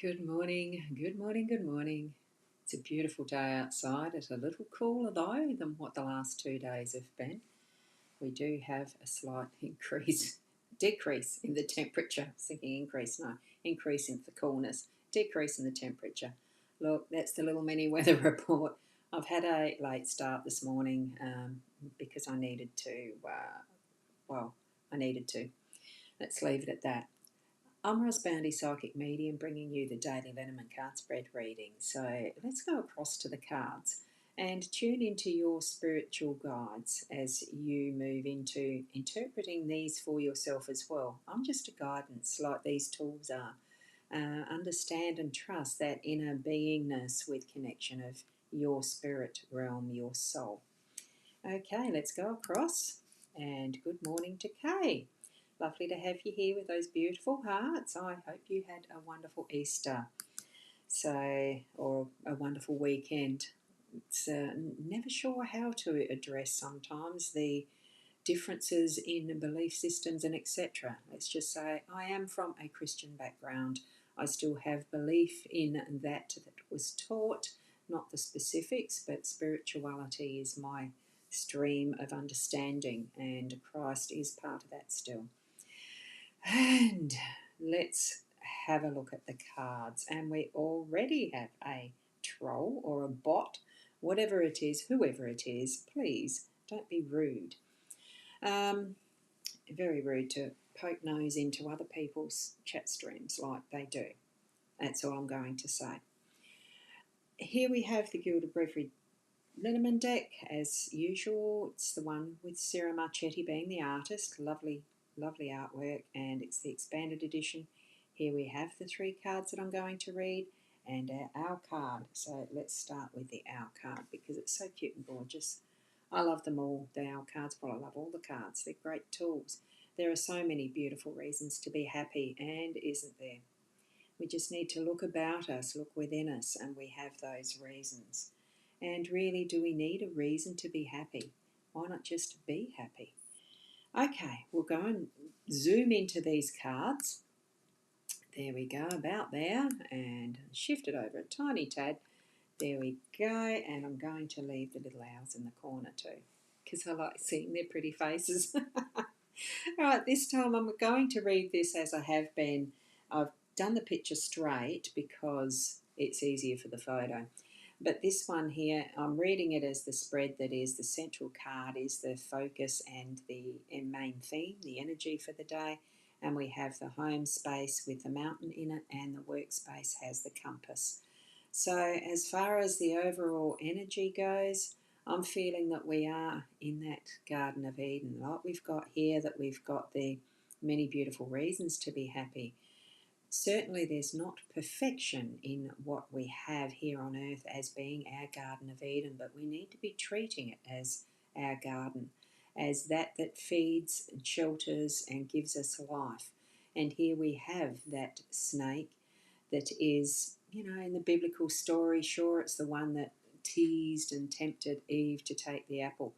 Good morning, good morning, good morning. It's a beautiful day outside. It's a little cooler though than what the last 2 days have been. We do have a slight decrease in the temperature. I was thinking increase, no, increase in the coolness, decrease in the temperature. Look, that's the little mini weather report. I've had a late start this morning because I needed to. I needed to. Let's leave it at that. I'm Ross Boundy, Psychic Medium, bringing you the daily Lenormand card spread reading. So let's go across to the cards and tune into your spiritual guides as you move into interpreting these for yourself as well. I'm just a guidance like these tools are. Understand and trust that inner beingness with connection of your spirit realm, your soul. Okay, let's go across. And good morning to Kay. Lovely to have you here with those beautiful hearts. I hope you had a wonderful Easter, or a wonderful weekend. It's never sure how to address sometimes the differences in belief systems and etc. Let's just say I am from a Christian background. I still have belief in that was taught, not the specifics, but spirituality is my stream of understanding, and Christ is part of that still. And let's have a look at the cards. And we already have a troll or a bot, whatever it is, whoever it is, please don't be rude. Very rude to poke nose into other people's chat streams like they do. That's all I'm going to say. Here we have the Gilded Reverie Lenormand deck, as usual. It's the one with Sarah Marchetti being the artist. Lovely, lovely artwork, and it's the expanded edition. Here we have the 3 cards that I'm going to read and our owl card. So let's start with the owl card because it's so cute and gorgeous. I love them all, the owl cards. Well, I love all the cards. They're great tools. There are so many beautiful reasons to be happy, and isn't there? We just need to look about us, look within us, and we have those reasons. And really, do we need a reason to be happy? Why not just be happy? Okay, we'll go and zoom into these cards. There we go, about there, and shift it over a tiny tad. There we go, and I'm going to leave the little owls in the corner too, because I like seeing their pretty faces. All right, this time I'm going to read this as I have been. I've done the picture straight because it's easier for the photo. But this one here, I'm reading it as the spread that is the central card is the focus and the main theme, the energy for the day. And we have the home space with the mountain in it, and the workspace has the compass. So as far as the overall energy goes, I'm feeling that we are in that Garden of Eden. Like we've got here, that we've got the many beautiful reasons to be happy. Certainly there's not perfection in what we have here on earth as being our Garden of Eden, but we need to be treating it as our garden, as that feeds and shelters and gives us life. And here we have that snake that is, in the biblical story, sure, it's the one that teased and tempted Eve to take the apple.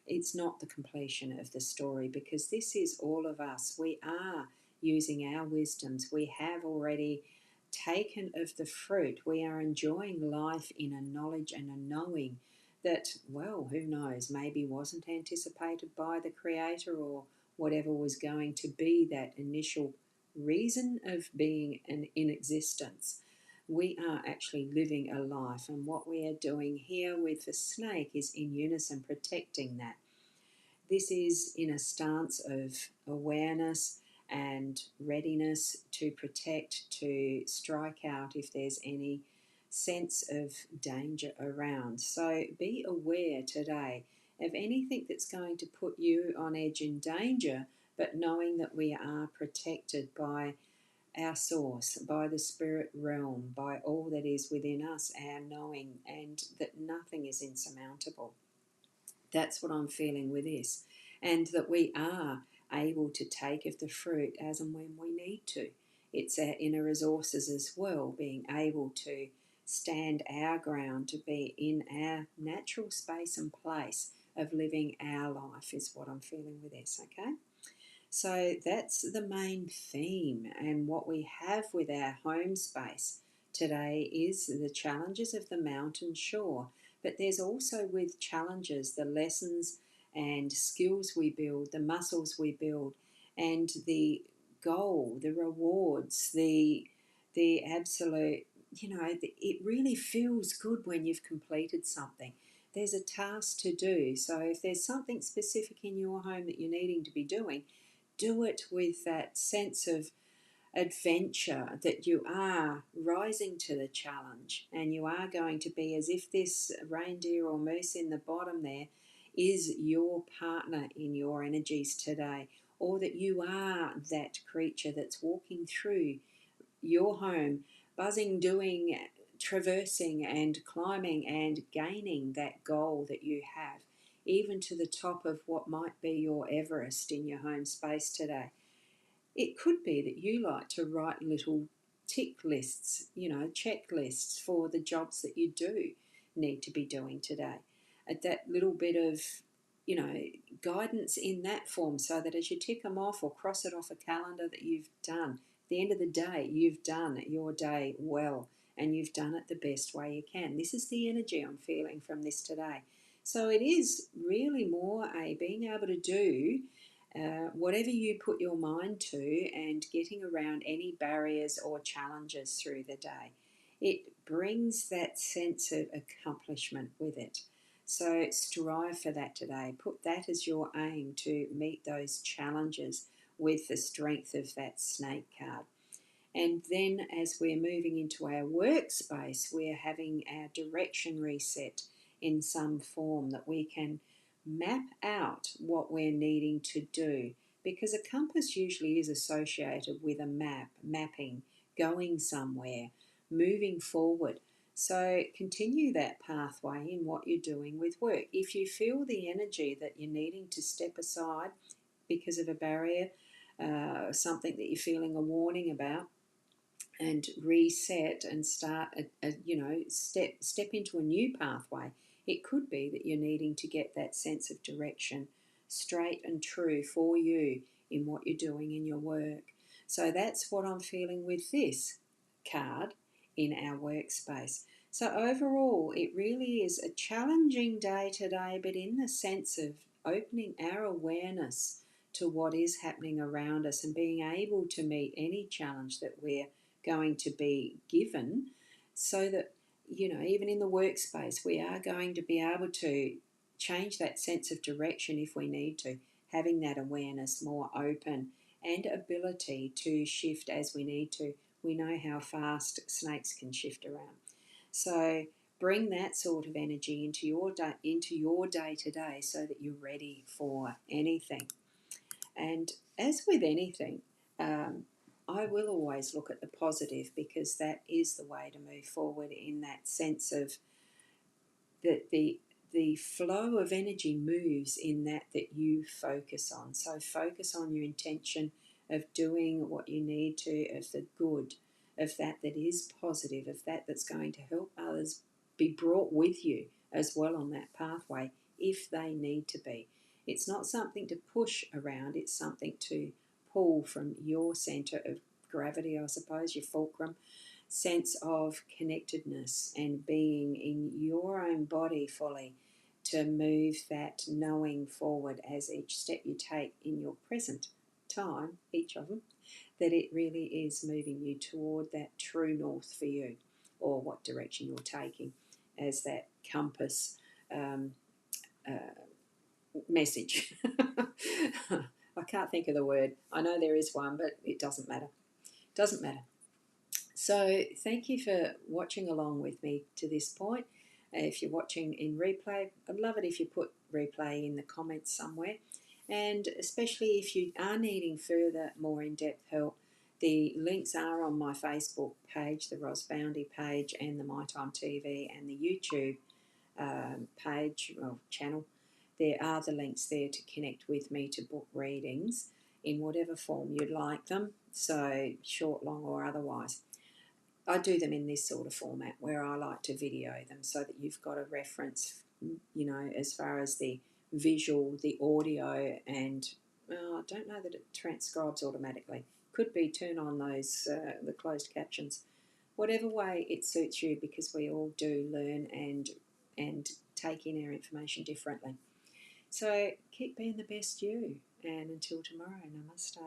It's not the completion of the story, because this is all of us. We are using our wisdoms. We have already taken of the fruit. We are enjoying life in a knowledge and a knowing that, well, who knows, maybe wasn't anticipated by the Creator, or whatever was going to be that initial reason of being in existence. We are actually living a life, and what we are doing here with the snake is in unison protecting that. This is in a stance of awareness and readiness to protect, to strike out if there's any sense of danger around. So be aware today of anything that's going to put you on edge in danger, but knowing that we are protected by our source, by the spirit realm, by all that is within us, our knowing, and that nothing is insurmountable. That's what I'm feeling with this. And that we are able to take of the fruit as and when we need to. It's our inner resources as well, being able to stand our ground, to be in our natural space and place of living our life is what I'm feeling with this, okay? So that's the main theme, and what we have with our home space. today is the challenges of the mountain, sure, but there's also with challenges the lessons and skills we build, the muscles we build, and the goal, the rewards, the absolute, it really feels good when you've completed something. There's a task to do. So if there's something specific in your home that you're needing to be doing, do it with that sense of adventure, that you are rising to the challenge and you are going to be as if this reindeer or moose in the bottom there is your partner in your energies today, or that you are that creature that's walking through your home, buzzing, doing, traversing and climbing and gaining that goal that you have, even to the top of what might be your Everest in your home space today. It could be that you like to write little tick lists, checklists for the jobs that you do need to be doing today. That little bit of, guidance in that form, so that as you tick them off or cross it off a calendar that you've done, at the end of the day, you've done your day well and you've done it the best way you can. This is the energy I'm feeling from this today. So it is really more a being able to do whatever you put your mind to and getting around any barriers or challenges through the day. It brings that sense of accomplishment with it. So strive for that today. Put that as your aim, to meet those challenges with the strength of that snake card. And then as we're moving into our workspace, we're having our direction reset in some form, that we can map out what we're needing to do, because a compass usually is associated with a mapping, going somewhere, moving forward. So continue that pathway in what you're doing with work. If you feel the energy that you're needing to step aside because of a barrier, something that you're feeling a warning about, and reset and start step into a new pathway, it could be that you're needing to get that sense of direction straight and true for you in what you're doing in your work. So that's what I'm feeling with this card in our workspace. So overall, it really is a challenging day today, but in the sense of opening our awareness to what is happening around us and being able to meet any challenge that we're going to be given, so that, even in the workspace, we are going to be able to change that sense of direction if we need to, having that awareness more open and ability to shift as we need to. We know how fast snakes can shift around. So bring that sort of energy into your day today, so that you're ready for anything. And as with anything, I will always look at the positive, because that is the way to move forward, in that sense of that the flow of energy moves in that you focus on. So focus on your intention of doing what you need to, of the good, of that is positive, of that that's going to help others be brought with you as well on that pathway if they need to be. It's not something to push around, it's something to pull from your centre of gravity, I suppose, your fulcrum, sense of connectedness and being in your own body fully, to move that knowing forward as each step you take in your present time, each of them, that it really is moving you toward that true north for you, or what direction you're taking as that compass message. I can't think of the word. I know there is one, but it doesn't matter. Doesn't matter. So thank you for watching along with me to this point. If you're watching in replay, I'd love it if you put replay in the comments somewhere. And especially if you are needing further, more in-depth help, the links are on my Facebook page, the Ros Boundy page, and the My Time TV and the YouTube page or channel. There are the links there to connect with me to book readings in whatever form you'd like them, so short, long, or otherwise. I do them in this sort of format where I like to video them, so that you've got a reference, as far as the visual, the audio, and I don't know that it transcribes automatically. Could be turn on those the closed captions whatever way it suits you, because we all do learn and take in our information differently. So keep being the best you, and until tomorrow, namaste.